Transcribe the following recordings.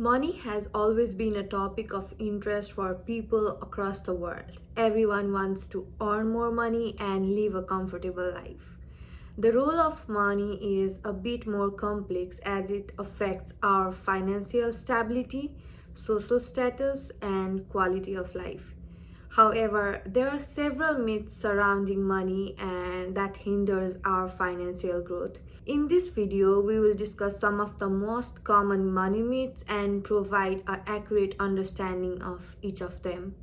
Money has always been a topic of interest for people across the world. Everyone wants to earn more money and live a comfortable life. The role of money is a bit more complex as it affects our financial stability, social status, and quality of life. However, there are several myths surrounding money and that hinders our financial growth. In this video, we will discuss some of the most common money myths and provide an accurate understanding of each of them.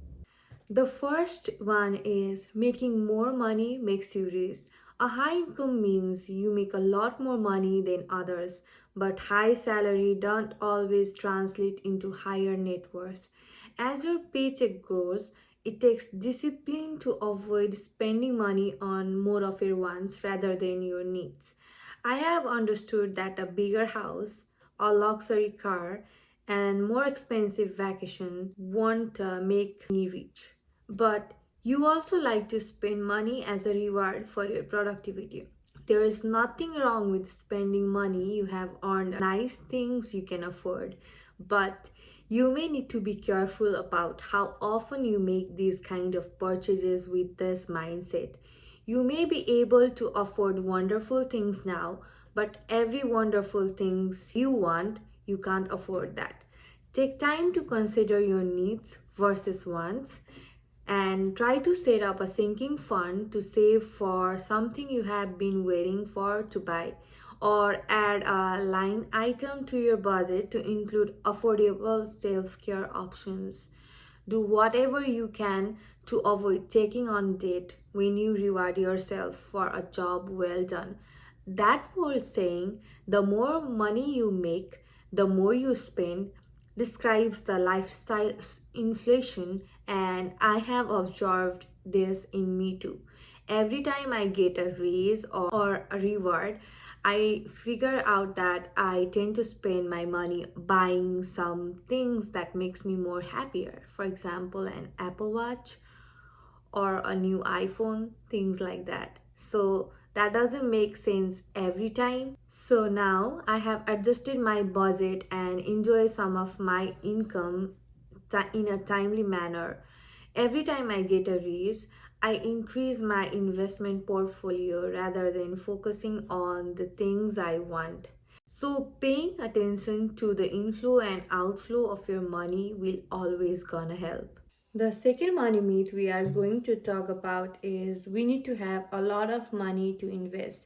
The first one is making more money makes you rich. A high income means you make a lot more money than others, but high salary don't always translate into higher net worth. As your paycheck grows, it takes discipline to avoid spending money on more of your wants rather than your needs. I have understood that a bigger house, a luxury car, and more expensive vacation won't make me rich. But you also like to spend money as a reward for your productivity. There is nothing wrong with spending money you have earned nice things you can afford, but you may need to be careful about how often you make these kind of purchases with this mindset. You may be able to afford wonderful things now, but every wonderful things you want, you can't afford that. Take time to consider your needs versus wants and try to set up a sinking fund to save for something you have been waiting for to buy, or add a line item to your budget to include affordable self-care options. Do whatever you can to avoid taking on debt when you reward yourself for a job well done. That old saying, the more money you make, the more you spend, describes the lifestyle inflation, and I have observed this in me too. Every time I get a raise or a reward, I figure out that I tend to spend my money buying some things that makes me more happier. For example, an Apple Watch or a new iPhone, things like that. So that doesn't make sense every time. So now I have adjusted my budget and enjoy some of my income in a timely manner. Every time I get a raise, I increase my investment portfolio rather than focusing on the things I want. So paying attention to the inflow and outflow of your money will always gonna help. The second money myth we are going to talk about is we need to have a lot of money to invest.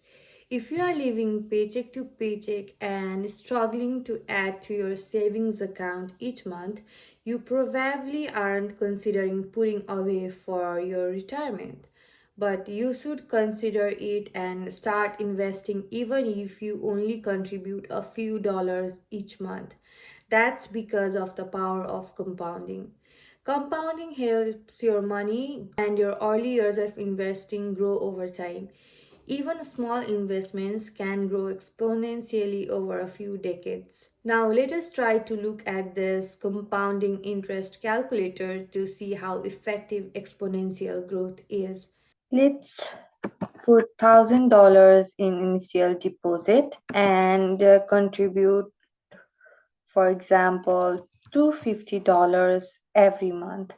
If you are living paycheck to paycheck and struggling to add to your savings account each month, you probably aren't considering putting away for your retirement. But you should consider it and start investing even if you only contribute a few dollars each month. That's because of the power of compounding. Compounding helps your money and your early years of investing grow over time. Even small investments can grow exponentially over a few decades. Now, let us try to look at this compounding interest calculator to see how effective exponential growth is. Let's put $1,000 in initial deposit and contribute, for example, $250 every month.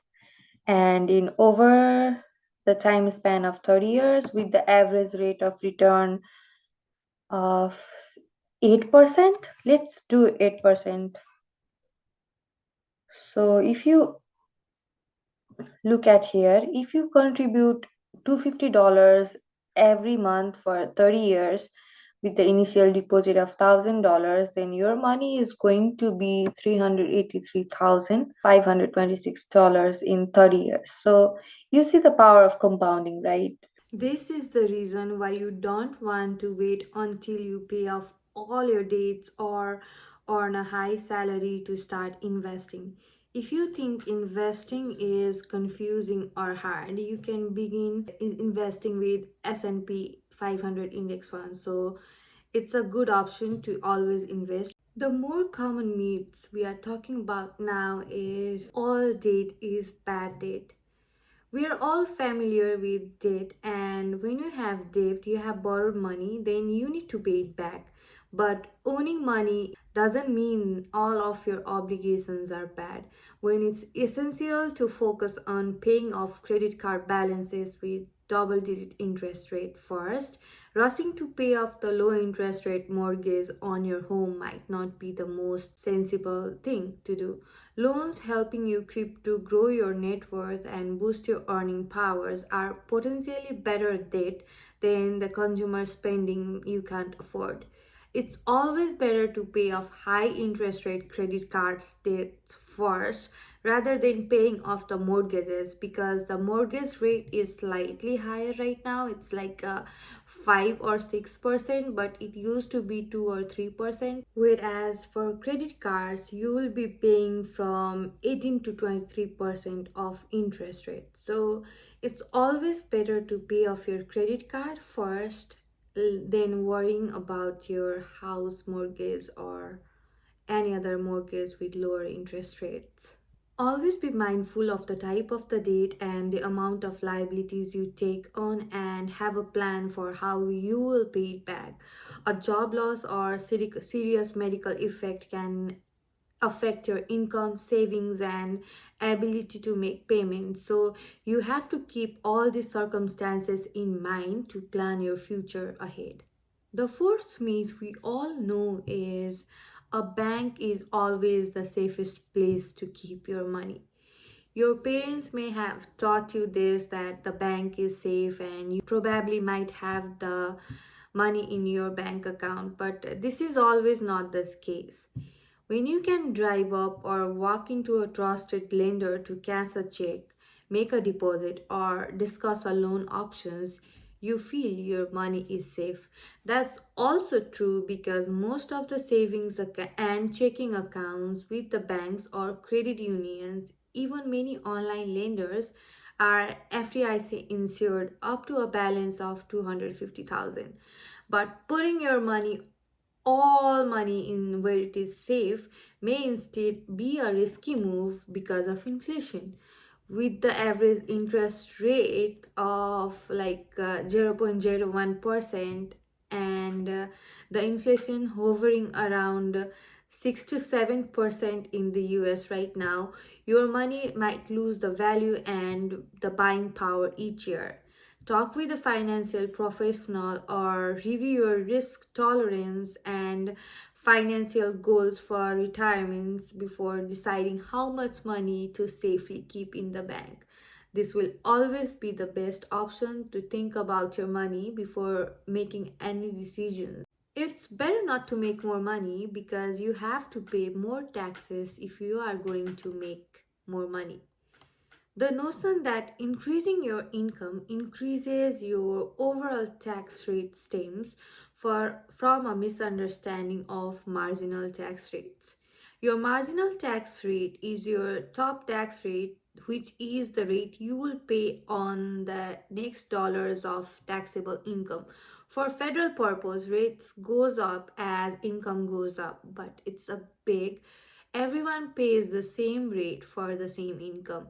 And in over the time span of 30 years, with the average rate of return of 8%, let's do 8%. So if you look at here, if you contribute $250 every month for 30 years with the initial deposit of $1,000, then your money is going to be $383,526 in 30 years. So you see the power of compounding, right? This is the reason why you don't want to wait until you pay off all your debts or earn a high salary to start investing. If you think investing is confusing or hard, you can begin investing with S&P 500 index funds. So it's a good option to always invest. The more common myths we are talking about now is all debt is bad debt. We are all familiar with debt, and when you have debt, you have borrowed money, then you need to pay it back. But owning money doesn't mean all of your obligations are bad. When it's essential to focus on paying off credit card balances with double digit interest rate first, rushing to pay off the low interest rate mortgage on your home might not be the most sensible thing to do. Loans helping you to grow your net worth and boost your earning powers are potentially better debt than the consumer spending you can't afford. It's always better to pay off high interest rate credit cards debts first rather than paying off the mortgages, because the mortgage rate is slightly higher right now. It's like 5 or 6%, but it used to be 2 or 3%. Whereas for credit cards, you will be paying from 18 to 23% of interest rate. So it's always better to pay off your credit card first than worrying about your house mortgage or any other mortgage with lower interest rates. Always be mindful of the type of the debt and the amount of liabilities you take on, and have a plan for how you will pay it back. A job loss or serious medical effect can affect your income, savings, and ability to make payments. So you have to keep all these circumstances in mind to plan your future ahead. The fourth myth we all know is a bank is always the safest place to keep your money. Your parents may have taught you this, that the bank is safe and you probably might have the money in your bank account, but this is always not the case. When you can drive up or walk into a trusted lender to cash a check, make a deposit, or discuss a loan options, you feel your money is safe. That's also true because most of the and checking accounts with the banks or credit unions, even many online lenders, are FDIC insured up to a balance of 250,000. But putting your money all money in where it is safe may instead be a risky move because of inflation. With the average interest rate of like 0.01% and the inflation hovering around 6 to 7% in the US right now, your money might lose the value and the buying power each year. Talk with a financial professional or review your risk tolerance and financial goals for retirements before deciding how much money to safely keep in the bank. This will always be the best option to think about your money before making any decisions. It's better not to make more money because you have to pay more taxes if you are going to make more money. The notion that increasing your income increases your overall tax rate stems from a misunderstanding of marginal tax rates. Your marginal tax rate is your top tax rate, which is the rate you will pay on the next dollars of taxable income. For federal purpose, rates goes up as income goes up, but it's a big, everyone pays the same rate for the same income.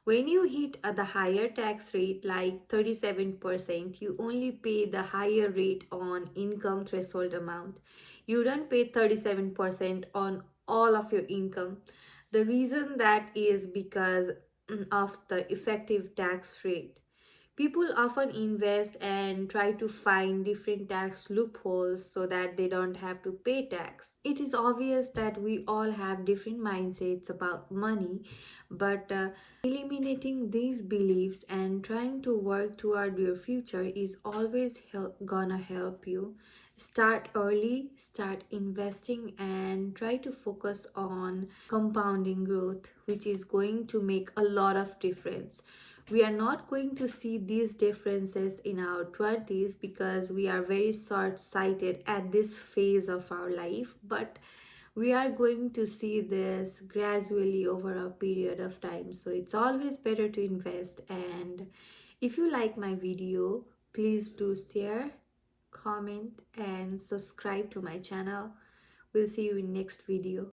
When you hit the higher tax rate like 37%, you only pay the higher rate on income threshold amount. You don't pay 37% on all of your income. The reason that is because of the effective tax rate. People often invest and try to find different tax loopholes so that they don't have to pay tax. It is obvious that we all have different mindsets about money, but eliminating these beliefs and trying to work toward your future is always gonna help you. Start early, start investing, and try to focus on compounding growth, which is going to make a lot of difference. We are not going to see these differences in our 20s because we are very short sighted at this phase of our life, but we are going to see this gradually over a period of time. So it's always better to invest. And if you like my video, please do share, comment, and subscribe to my channel. We'll see you in next video.